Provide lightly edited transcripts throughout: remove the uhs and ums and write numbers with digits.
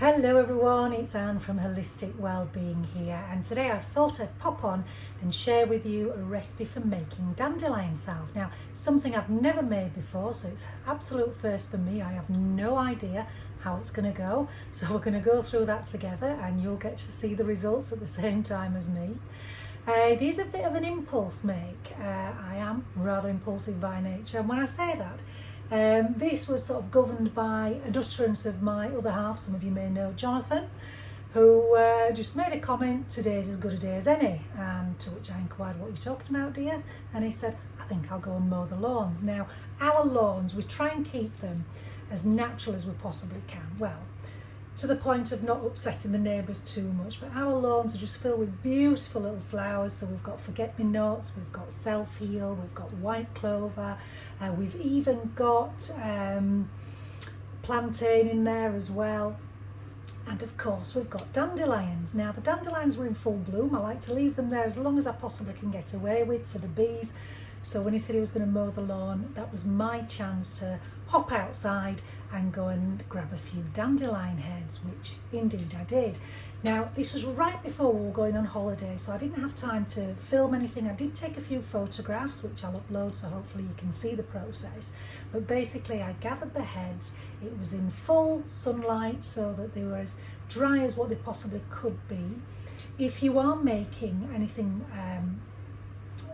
Hello everyone, it's Anne from Holistic Wellbeing here, and today I thought I'd pop on and share with you a recipe for making dandelion salve. Now, something I've never made before, so it's absolute first for me. I have no idea how it's going to go, so we're going to go through that together and you'll get to see the results at the same time as me. It is a bit of an impulse make. I am rather impulsive by nature, and when I say that, this was sort of governed by an utterance of my other half. Some of you may know Jonathan, who just made a comment, "Today's as good a day as any," to which I inquired, "What are you talking about, dear?" And he said, "I think I'll go and mow the lawns." Now, our lawns, we try and keep them as natural as we possibly can. Well, to the point of not upsetting the neighbours too much, but our lawns are just filled with beautiful little flowers. So we've got forget-me-nots, we've got self-heal, we've got white clover, we've even got plantain in there as well, and of course we've got dandelions. Now, the dandelions were in full bloom. I like to leave them there as long as I possibly can get away with for the bees. So when he said he was going to mow the lawn, that was my chance to hop outside and go and grab a few dandelion heads, which indeed I did. Now, this was right before we were going on holiday, so I didn't have time to film anything. I did take a few photographs, which I'll upload, so hopefully you can see the process. But basically, I gathered the heads. It was in full sunlight, so that they were as dry as what they possibly could be. If you are making anything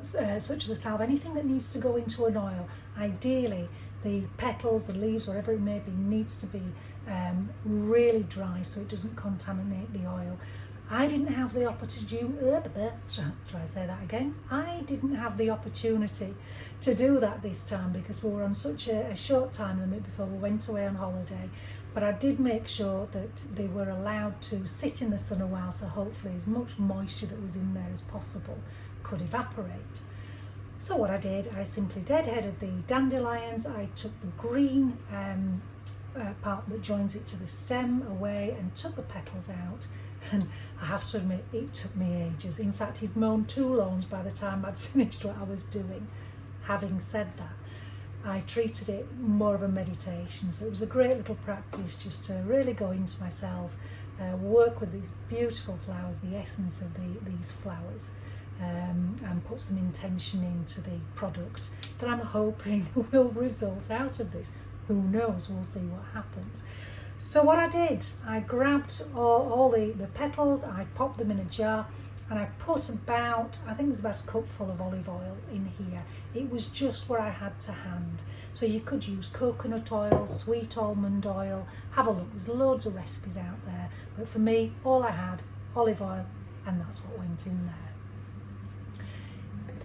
such as a salve, anything that needs to go into an oil, ideally the petals, the leaves, whatever it may be, needs to be really dry so it doesn't contaminate the oil. I didn't have the opportunity, try to say that again. I didn't have the opportunity to do that this time because we were on such a short time limit before we went away on holiday. But I did make sure that they were allowed to sit in the sun a while, so hopefully as much moisture that was in there as possible could evaporate. So what I did, I simply deadheaded the dandelions. I took the green part that joins it to the stem away and took the petals out. And I have to admit, it took me ages. In fact, he'd mown 2 lawns by the time I'd finished what I was doing. Having said that, I treated it more of a meditation. So it was a great little practice just to really go into myself, work with these beautiful flowers, the essence of these flowers, and put some intention into the product that I'm hoping will result out of this. Who knows, we'll see what happens. So what I did, I grabbed all the petals, I popped them in a jar, and I put about, I think there's about a cupful of olive oil in here. It was just what I had to hand. So you could use coconut oil, sweet almond oil, have a look, there's loads of recipes out there. But for me, all I had, olive oil, and that's what went in there.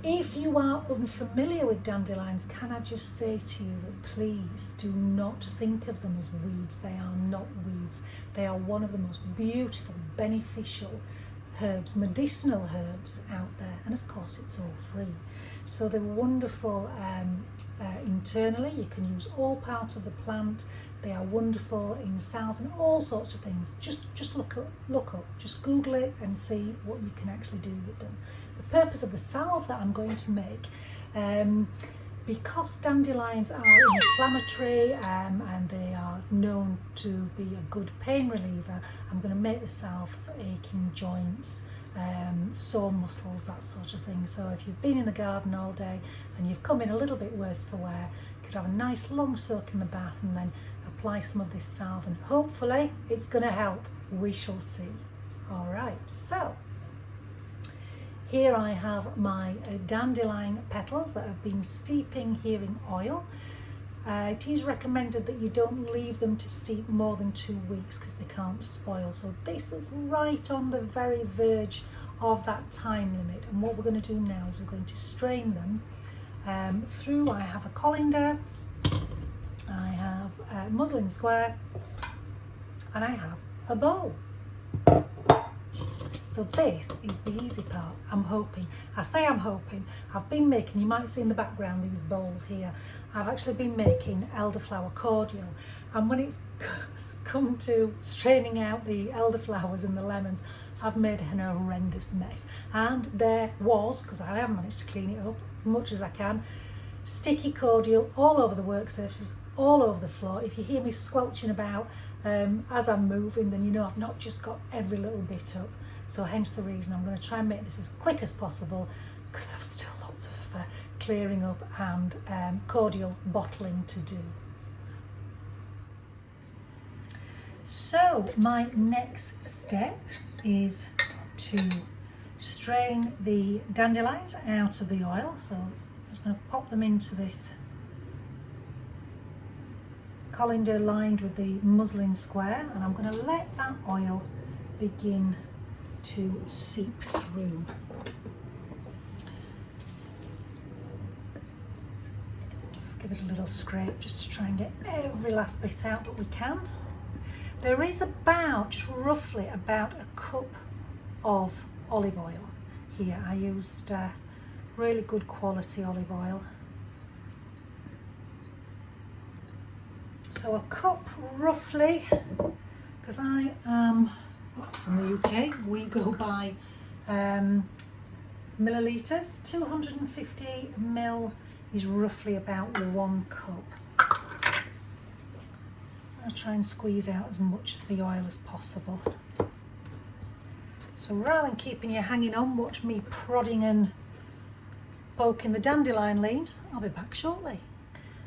If you are unfamiliar with dandelions, can I just say to you that please do not think of them as weeds. They are not weeds. They are one of the most beautiful, beneficial herbs, medicinal herbs out there, and of course it's all free. So they're wonderful internally. You can use all parts of the plant. They are wonderful in salves and all sorts of things. Just look up, just Google it and see what you can actually do with them. The purpose of the salve that I'm going to make, because dandelions are inflammatory and they are known to be a good pain reliever, I'm going to make the salve for aching joints, sore muscles, that sort of thing. So if you've been in the garden all day and you've come in a little bit worse for wear, you could have a nice long soak in the bath and then apply some of this salve, and hopefully it's going to help. We shall see. All right, so here I have my dandelion petals that have been steeping here in oil. It is recommended that you don't leave them to steep more than 2 weeks because they can't spoil. So this is right on the very verge of that time limit. And what we're going to do now is we're going to strain them through. I have a colander, I have a muslin square, and I have a bowl. So this is the easy part, I'm hoping. I say I'm hoping. I've been making, you might see in the background these bowls here, I've actually been making elderflower cordial. And when it's come to straining out the elderflowers and the lemons, I've made an horrendous mess. And there was, because I haven't managed to clean it up as much as I can, sticky cordial all over the work surfaces, all over the floor. If you hear me squelching about as I'm moving, then you know I've not just got every little bit up. So hence the reason I'm going to try and make this as quick as possible, because I've still lots of clearing up and cordial bottling to do. So my next step is to strain the dandelions out of the oil. So I'm just going to pop them into this colander lined with the muslin square, and I'm going to let that oil begin to seep through. Just give it a little scrape just to try and get every last bit out that we can. There is about, just roughly about a cup of olive oil here. I used really good quality olive oil. So a cup roughly, because I am from the UK, we go by millilitres. 250 ml is roughly about 1 cup. I'll try and squeeze out as much of the oil as possible. So rather than keeping you hanging on, watch me prodding and poking the dandelion leaves. I'll be back shortly.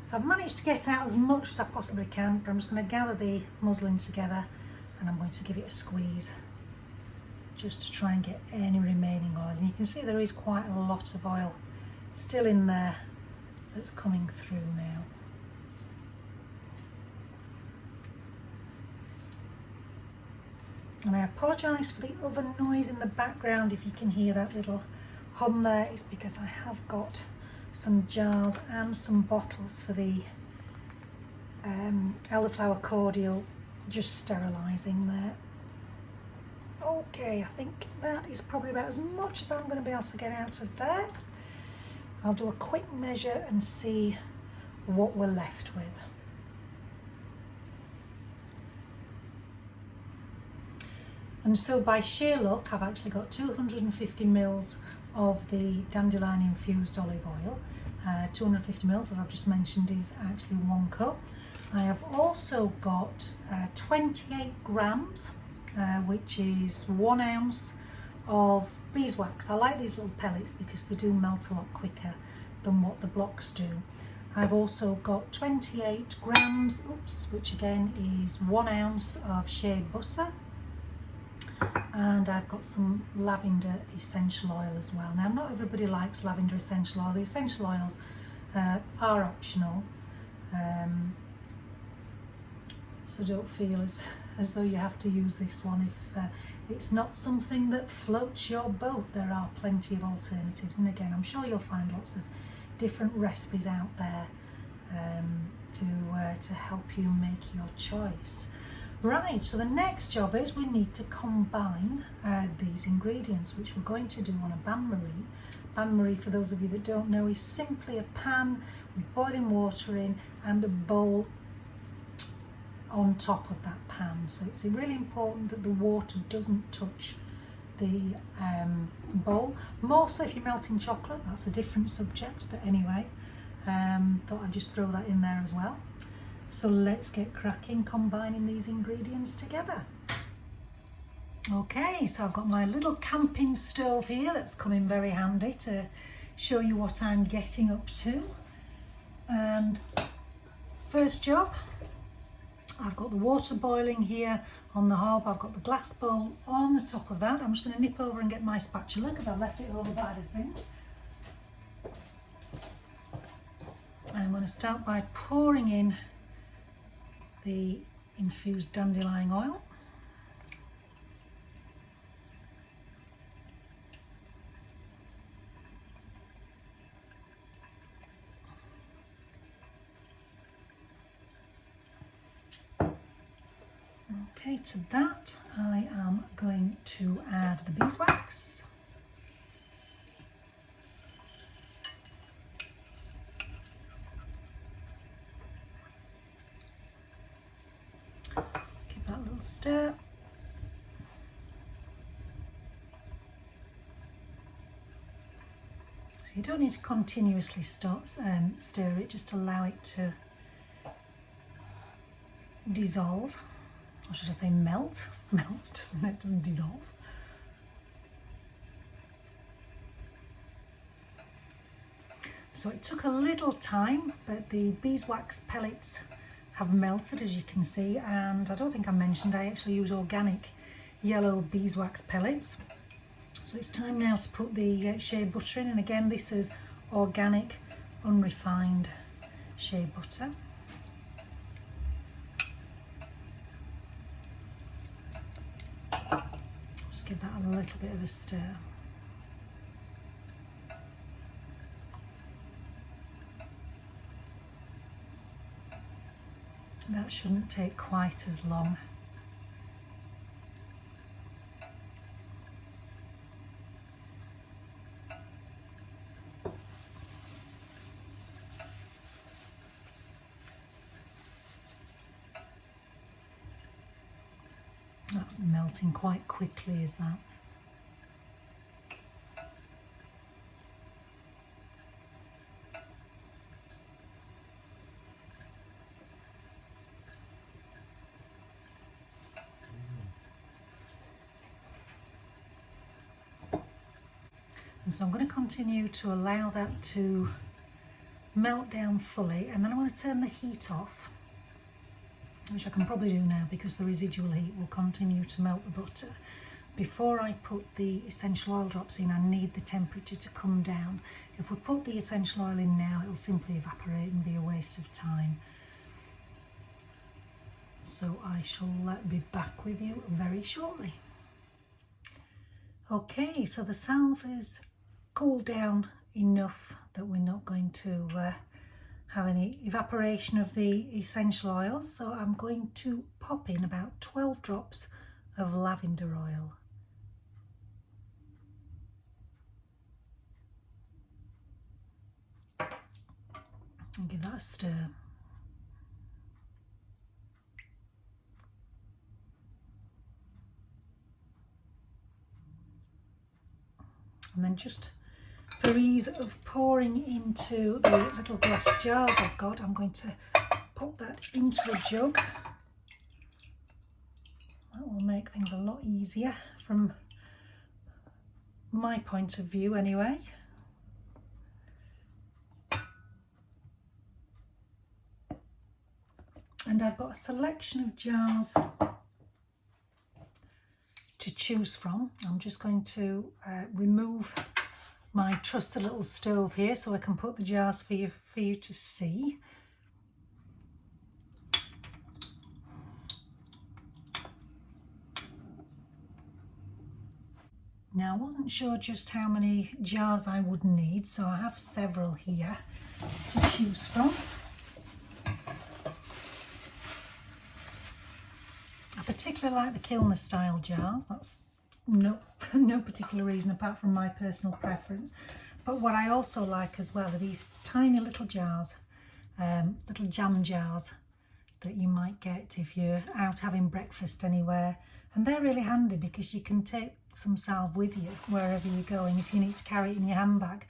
So I've managed to get out as much as I possibly can, but I'm just going to gather the muslin together and I'm going to give it a squeeze just to try and get any remaining oil. And you can see there is quite a lot of oil still in there that's coming through now. And I apologise for the oven noise in the background. If you can hear that little hum there, it's because I have got some jars and some bottles for the elderflower cordial just sterilising there. Okay, I think that is probably about as much as I'm going to be able to get out of there. I'll do a quick measure and see what we're left with. And so by sheer luck, I've actually got 250 mils of the dandelion infused olive oil. 250 mils, as I've just mentioned, is actually 1 cup. I have also got 28 grams, which is 1 ounce of beeswax. I like these little pellets because they do melt a lot quicker than what the blocks do. I've also got 28 grams, which again is 1 ounce of shea butter. And I've got some lavender essential oil as well. Now, not everybody likes lavender essential oil. The essential oils are optional, so don't feel as though you have to use this one if it's not something that floats your boat. There are plenty of alternatives, and again, I'm sure you'll find lots of different recipes out there to help you make your choice. Right, so the next job is we need to combine these ingredients, which we're going to do on a bain-marie. Bain-marie, for those of you that don't know, is simply a pan with boiling water in and a bowl on top of that pan. So it's really important that the water doesn't touch the bowl. More so if you're melting chocolate, that's a different subject, but anyway, thought I'd just throw that in there as well. So let's get cracking combining these ingredients together. Okay, so I've got my little camping stove here that's come in very handy to show you what I'm getting up to. And first job, I've got the water boiling here on the hob. I've got the glass bowl on the top of that. I'm just going to nip over and get my spatula because I've left it over by the sink. I'm going to start by pouring in the infused dandelion oil. Okay, to that I am going to add the beeswax. Give that a little stir. So you don't need to continuously stir it, just allow it to dissolve, or should I say melt? Melts, doesn't it? Doesn't dissolve. So it took a little time, but the beeswax pellets have melted, as you can see, and I don't think I mentioned I actually use organic yellow beeswax pellets. So it's time now to put the shea butter in, and again this is organic unrefined shea butter. Just give that a little bit of a stir. That shouldn't take quite as long. That's melting quite quickly, is that? And so I'm going to continue to allow that to melt down fully, and then I'm going to turn the heat off, which I can probably do now because the residual heat will continue to melt the butter. Before I put the essential oil drops in, I need the temperature to come down. If we put the essential oil in now, it'll simply evaporate and be a waste of time. So I shall be back with you very shortly. Okay, so the salve is cooled down enough that we're not going to have any evaporation of the essential oils. So I'm going to pop in about 12 drops of lavender oil. And give that a stir. And then just for ease of pouring into the little glass jars I've got, I'm going to pop that into a jug. That will make things a lot easier from my point of view anyway. And I've got a selection of jars to choose from. I'm just going to remove my trusted little stove here so I can put the jars for you to see. Now I wasn't sure just how many jars I would need, so I have several here to choose from. I particularly like the Kilner style jars. That's no particular reason apart from my personal preference. But what I also like as well are these tiny little jars, little jam jars that you might get if you're out having breakfast anywhere. And they're really handy because you can take some salve with you wherever you're going if you need to carry it in your handbag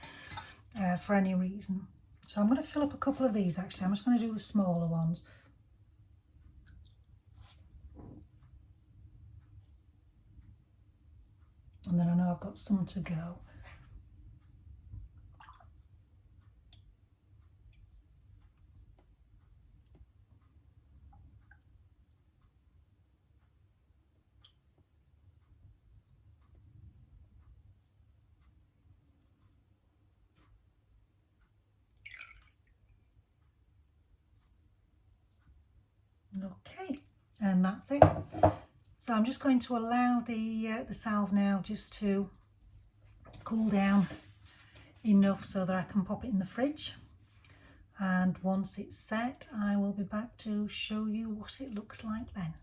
for any reason. So I'm going to fill up a couple of these actually. I'm just going to do the smaller ones. And then I know I've got some to go. Okay, and that's it. So I'm just going to allow the salve now just to cool down enough so that I can pop it in the fridge. And once it's set, I will be back to show you what it looks like then.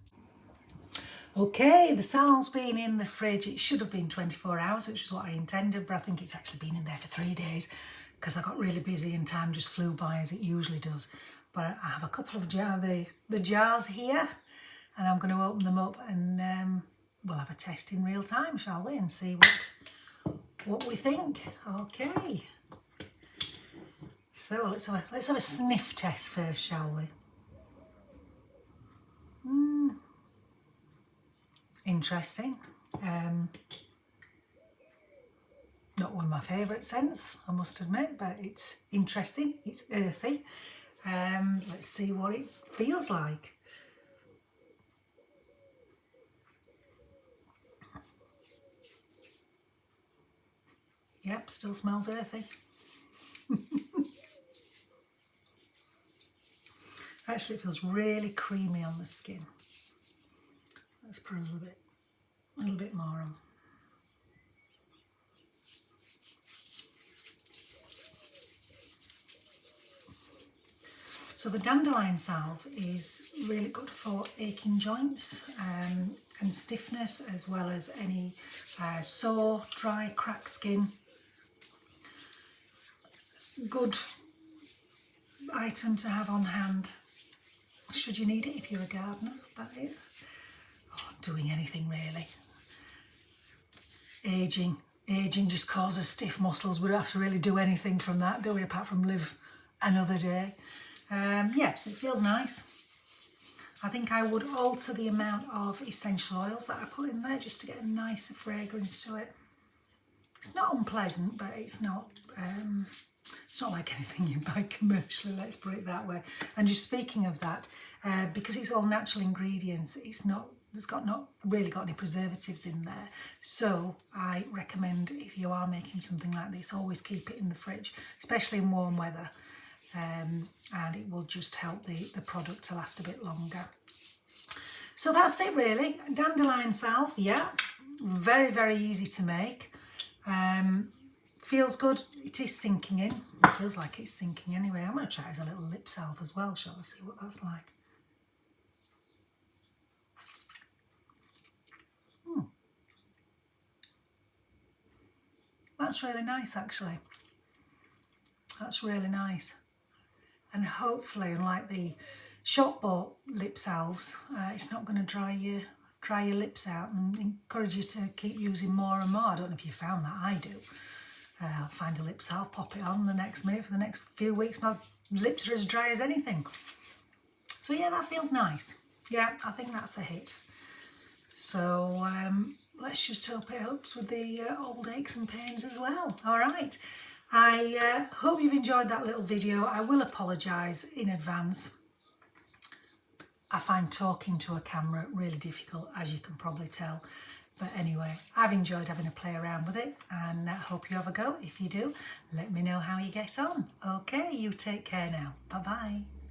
Okay, the salve's been in the fridge. It should have been 24 hours, which is what I intended, but I think it's actually been in there for 3 days because I got really busy and time just flew by as it usually does. But I have a couple of the jars here, and I'm going to open them up and we'll have a test in real time, shall we, and see what we think. Okay. So let's have a sniff test first, shall we? Interesting. Not one of my favourite scents, I must admit, but it's interesting. It's earthy. Let's see what it feels like. Yep, still smells earthy. Actually, it feels really creamy on the skin. Let's put a little bit more on. So the Dandelion Salve is really good for aching joints and stiffness, as well as any sore, dry, cracked skin. Good item to have on hand, should you need it, if you're a gardener, that is. Or doing anything really. Aging just causes stiff muscles. We don't have to really do anything from that, do we, apart from live another day. Yeah, so it feels nice. I think I would alter the amount of essential oils that I put in there just to get a nicer fragrance to it. It's not unpleasant, but it's not like anything you buy commercially, let's put it that way. And just speaking of that, because it's all natural ingredients, it's not really got any preservatives in there. So I recommend, if you are making something like this, always keep it in the fridge, especially in warm weather. And it will just help the product to last a bit longer. So that's it really. Dandelion Salve, yeah, very, very easy to make. Feels good. It is sinking in. It feels like it's sinking anyway. I'm going to try it as a little lip salve as well, shall I see what that's like. That's really nice, actually. That's really nice. And hopefully, unlike the shop-bought lip salves, it's not going to dry your lips out, and encourage you to keep using more and more. I don't know if you found that, I do. I'll find a lip salve, pop it on the next minute. For the next few weeks, my lips are as dry as anything. So yeah, that feels nice. Yeah, I think that's a hit. So let's just hope it helps with the old aches and pains as well. All right. I hope you've enjoyed that little video. I will apologise in advance. I find talking to a camera really difficult, as you can probably tell. But anyway, I've enjoyed having a play around with it, and I hope you have a go. If you do, let me know how you get on. Okay, you take care now. Bye-bye.